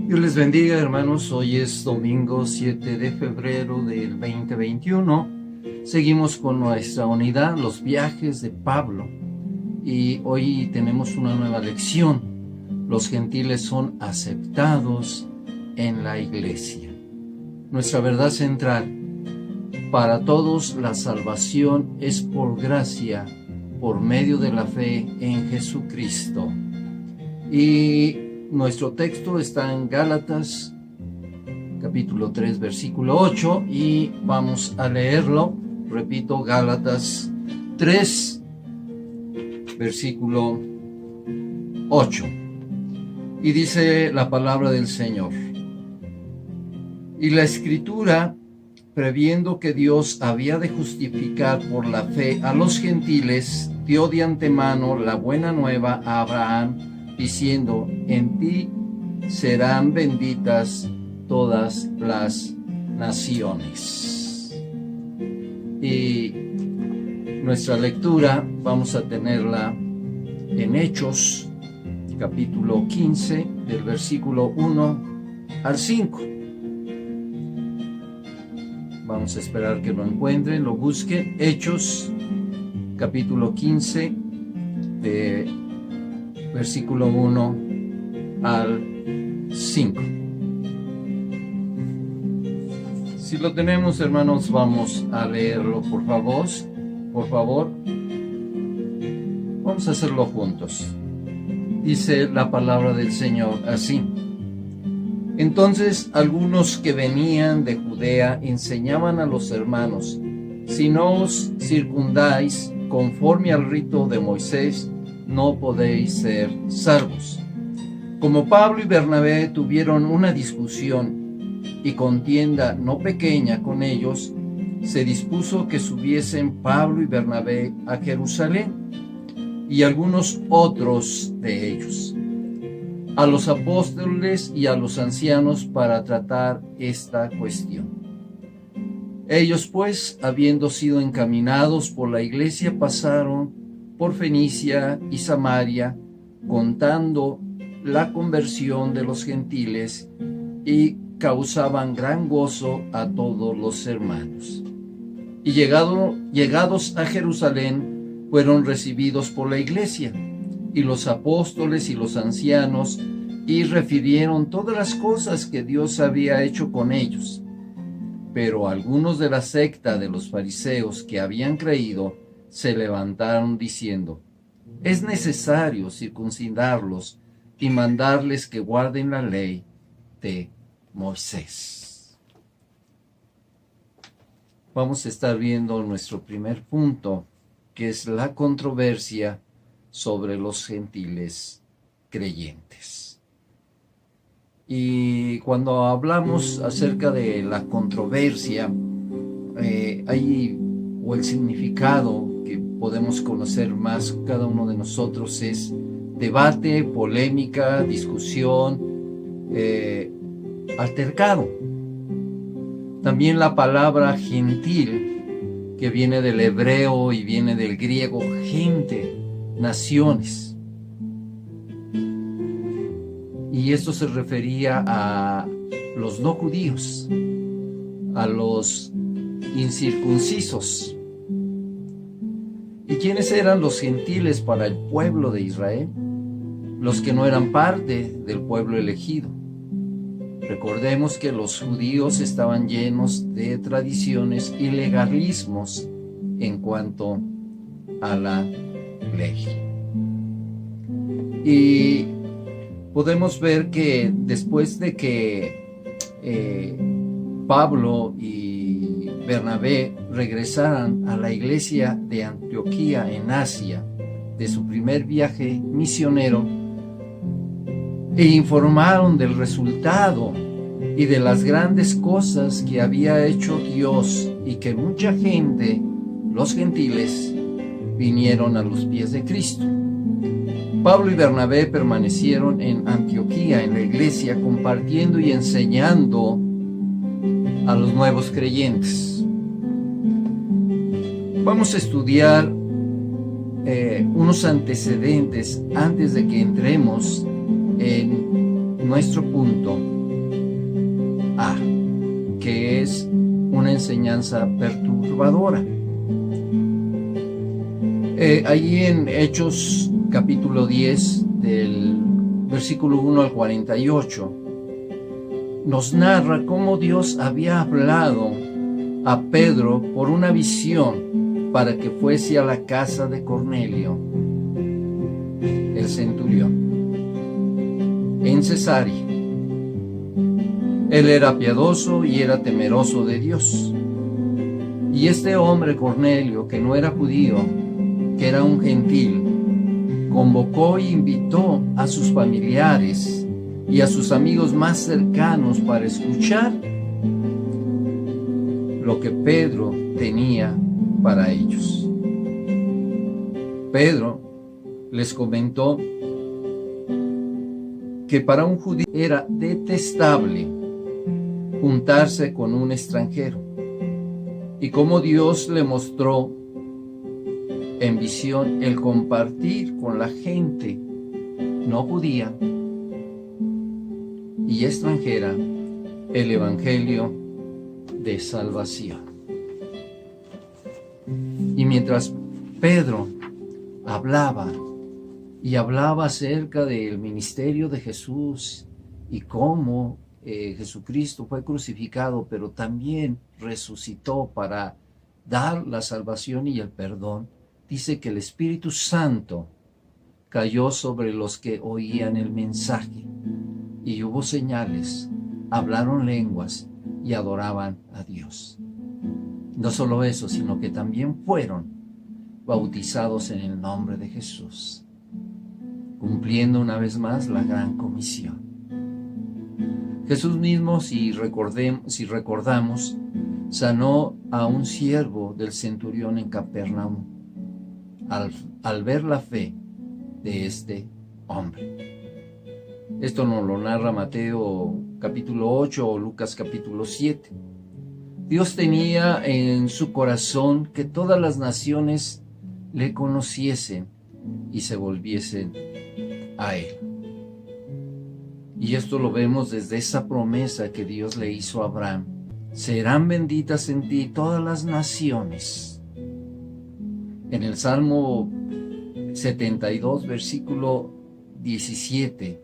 Dios les bendiga, hermanos. Hoy es domingo 7 de febrero del 2021. Seguimos con nuestra unidad, los viajes de Pablo. Y hoy tenemos una nueva lección. Los gentiles son aceptados en la iglesia. Nuestra verdad central: para todos la salvación es por gracia, por medio de la fe en Jesucristo. Y nuestro texto está en Gálatas, capítulo 3, versículo 8, y vamos a leerlo. Repito, Gálatas 3, versículo 8. Y dice la palabra del Señor: y la Escritura, previendo que Dios había de justificar por la fe a los gentiles, dio de antemano la buena nueva a Abraham, diciendo: en ti serán benditas todas las naciones. Y nuestra lectura vamos a tenerla en Hechos, capítulo 15, del versículo 1 al 5. Vamos a esperar que lo encuentren, lo busquen. Hechos, capítulo 15, de versículo 1 al 5. Si lo tenemos, hermanos, vamos a leerlo, por favor. Por favor. Vamos a hacerlo juntos. Dice la palabra del Señor así: entonces algunos que venían de Judea enseñaban a los hermanos: si no os circundáis conforme al rito de Moisés, no podéis ser salvos. Como Pablo y Bernabé tuvieron una discusión y contienda no pequeña con ellos, se dispuso que subiesen Pablo y Bernabé a Jerusalén, y algunos otros de ellos, a los apóstoles y a los ancianos, para tratar esta cuestión. Ellos pues, habiendo sido encaminados por la iglesia, pasaron por Fenicia y Samaria, contando la conversión de los gentiles, y causaban gran gozo a todos los hermanos. Y llegados a Jerusalén, fueron recibidos por la iglesia y los apóstoles y los ancianos, y refirieron todas las cosas que Dios había hecho con ellos. Pero algunos de la secta de los fariseos que habían creído se levantaron diciendo: es necesario circuncidarlos y mandarles que guarden la ley de Moisés. Vamos a estar viendo nuestro primer punto, que es la controversia sobre los gentiles creyentes. Y cuando hablamos acerca de la controversia, o el significado que podemos conocer más cada uno de nosotros, es debate, polémica, discusión, altercado. También la palabra gentil, que viene del hebreo y viene del griego gente, naciones. Y esto se refería a los no judíos, a los incircuncisos. ¿Y quiénes eran los gentiles para el pueblo de Israel? Los que no eran parte del pueblo elegido. Recordemos que los judíos estaban llenos de tradiciones y legalismos en cuanto a la ley. Y podemos ver que después de que Pablo y Bernabé regresaran a la iglesia de Antioquía en Asia de su primer viaje misionero, e informaron del resultado y de las grandes cosas que había hecho Dios, y que mucha gente, los gentiles, vinieron a los pies de Cristo. Pablo y Bernabé permanecieron en Antioquía, en la iglesia, compartiendo y enseñando a los nuevos creyentes. Vamos a estudiar unos antecedentes antes de que entremos en nuestro punto, enseñanza perturbadora. Allí en Hechos capítulo 10, del versículo 1 al 48, nos narra cómo Dios había hablado a Pedro por una visión para que fuese a la casa de Cornelio, el centurión, en Cesarea. Él era piadoso y era temeroso de Dios. Y este hombre Cornelio, que no era judío, que era un gentil, convocó e invitó a sus familiares y a sus amigos más cercanos para escuchar lo que Pedro tenía para ellos. Pedro les comentó que para un judío era detestable juntarse con un extranjero, y cómo Dios le mostró en visión el compartir con la gente no judía y extranjera el evangelio de salvación. Y mientras Pedro hablaba acerca del ministerio de Jesús y cómo Jesucristo fue crucificado, pero también resucitó para dar la salvación y el perdón, dice que el Espíritu Santo cayó sobre los que oían el mensaje, y hubo señales, hablaron lenguas y adoraban a Dios. No solo eso, sino que también fueron bautizados en el nombre de Jesús, cumpliendo una vez más la gran comisión. Jesús mismo, si recordamos, sanó a un siervo del centurión en Capernaum al ver la fe de este hombre. Esto nos lo narra Mateo capítulo 8 o Lucas capítulo 7. Dios tenía en su corazón que todas las naciones le conociesen y se volviesen a Él. Y esto lo vemos desde esa promesa que Dios le hizo a Abraham. Serán benditas en ti todas las naciones. En el Salmo 72, versículo 17,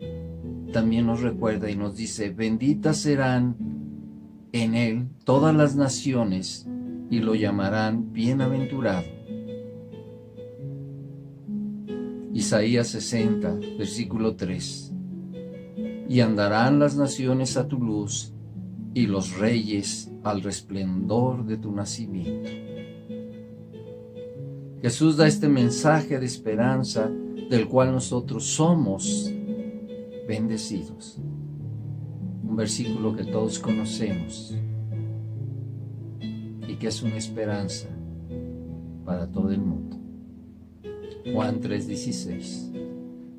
también nos recuerda y nos dice: benditas serán en él todas las naciones y lo llamarán bienaventurado. Isaías 60, versículo 3, y andarán las naciones a tu luz y los reyes al resplendor de tu nacimiento. Jesús da este mensaje de esperanza del cual nosotros somos bendecidos. Un versículo que todos conocemos y que es una esperanza para todo el mundo. Juan 3:16.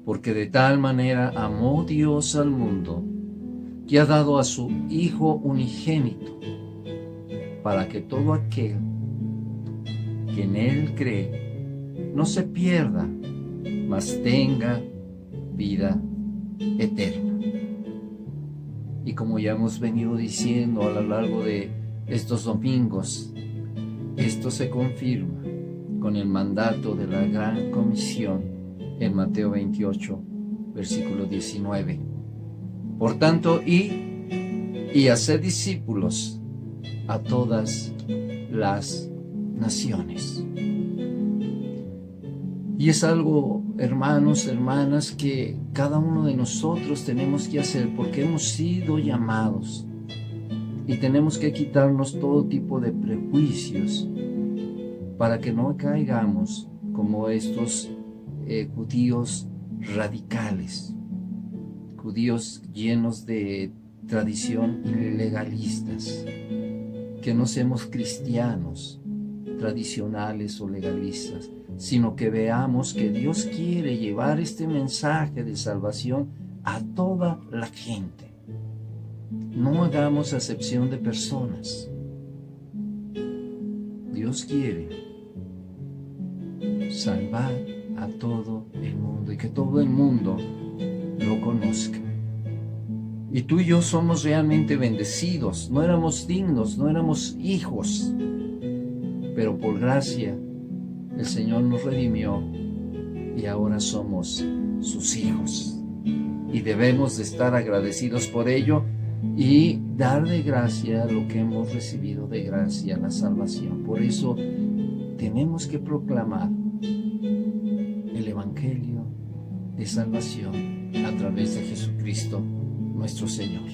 Porque de tal manera amó Dios al mundo, que ha dado a su Hijo unigénito, para que todo aquel que en Él cree no se pierda, mas tenga vida eterna. Y como ya hemos venido diciendo a lo largo de estos domingos, esto se confirma con el mandato de la Gran Comisión en Mateo 28, versículo 19. Por tanto, y hacer discípulos a todas las naciones. Y es algo, hermanos, hermanas, que cada uno de nosotros tenemos que hacer, porque hemos sido llamados y tenemos que quitarnos todo tipo de prejuicios para que no caigamos como estos judíos radicales, judíos llenos de tradición y legalistas, que no seamos cristianos tradicionales o legalistas, sino que veamos que Dios quiere llevar este mensaje de salvación a toda la gente. No hagamos acepción de personas. Dios quiere salvar a todo el mundo y que todo el mundo lo conozca. Y tú y yo somos realmente bendecidos. No éramos dignos, no éramos hijos. Pero por gracia, el Señor nos redimió y ahora somos sus hijos. Y debemos de estar agradecidos por ello y dar de gracia lo que hemos recibido de gracia, la salvación. Por eso tenemos que proclamar el Evangelio de salvación a través de Jesucristo nuestro Señor.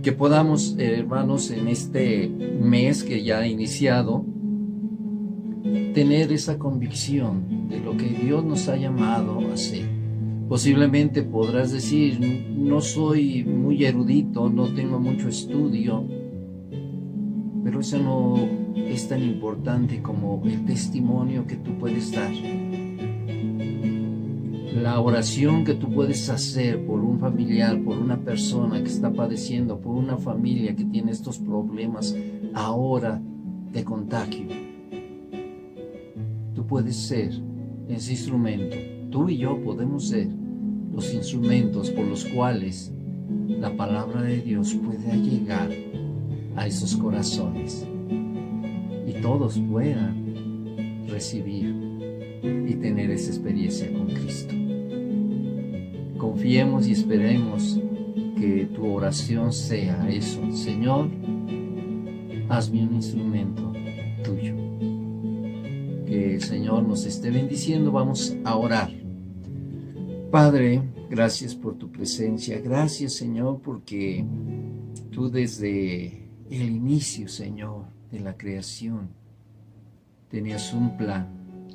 Que podamos, hermanos, en este mes que ya ha iniciado, tener esa convicción de lo que Dios nos ha llamado a hacer. Posiblemente podrás decir, no soy muy erudito, no tengo mucho estudio, pero eso no es tan importante como el testimonio que tú puedes dar. La oración que tú puedes hacer por un familiar, por una persona que está padeciendo, por una familia que tiene estos problemas ahora de contagio. Tú puedes ser ese instrumento. Tú y yo podemos ser los instrumentos por los cuales la palabra de Dios puede llegar a esos corazones y todos puedan recibir y tener esa experiencia con Cristo. Confiemos y esperemos que tu oración sea eso. Señor, hazme un instrumento tuyo. Que el Señor nos esté bendiciendo. Vamos a orar. Padre, gracias por tu presencia. Gracias, Señor, porque tú desde el inicio, Señor, de la creación, tenías un plan,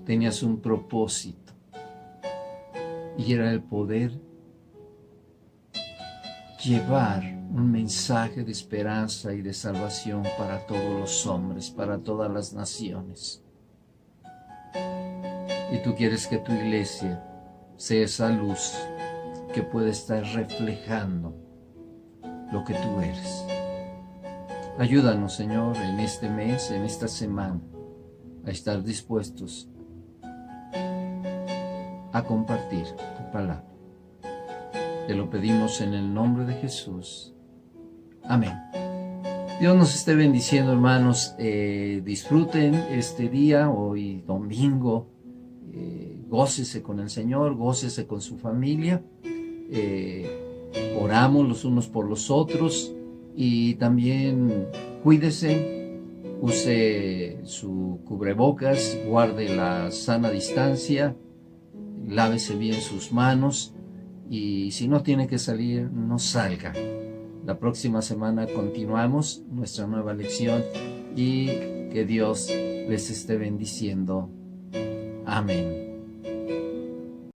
tenías un propósito. Y era el poder llevar un mensaje de esperanza y de salvación para todos los hombres, para todas las naciones. Y tú quieres que tu iglesia sea esa luz que puede estar reflejando lo que tú eres. Ayúdanos, Señor, en este mes, en esta semana, a estar dispuestos a compartir tu palabra. Te lo pedimos en el nombre de Jesús. Amén. Dios nos esté bendiciendo, hermanos. Disfruten este día, hoy domingo. Gócese con el Señor, gócese con su familia. Oramos los unos por los otros y también cuídese, use su cubrebocas, guarde la sana distancia, lávese bien sus manos y si no tiene que salir, no salga. La próxima semana continuamos nuestra nueva lección y que Dios les esté bendiciendo. Amén.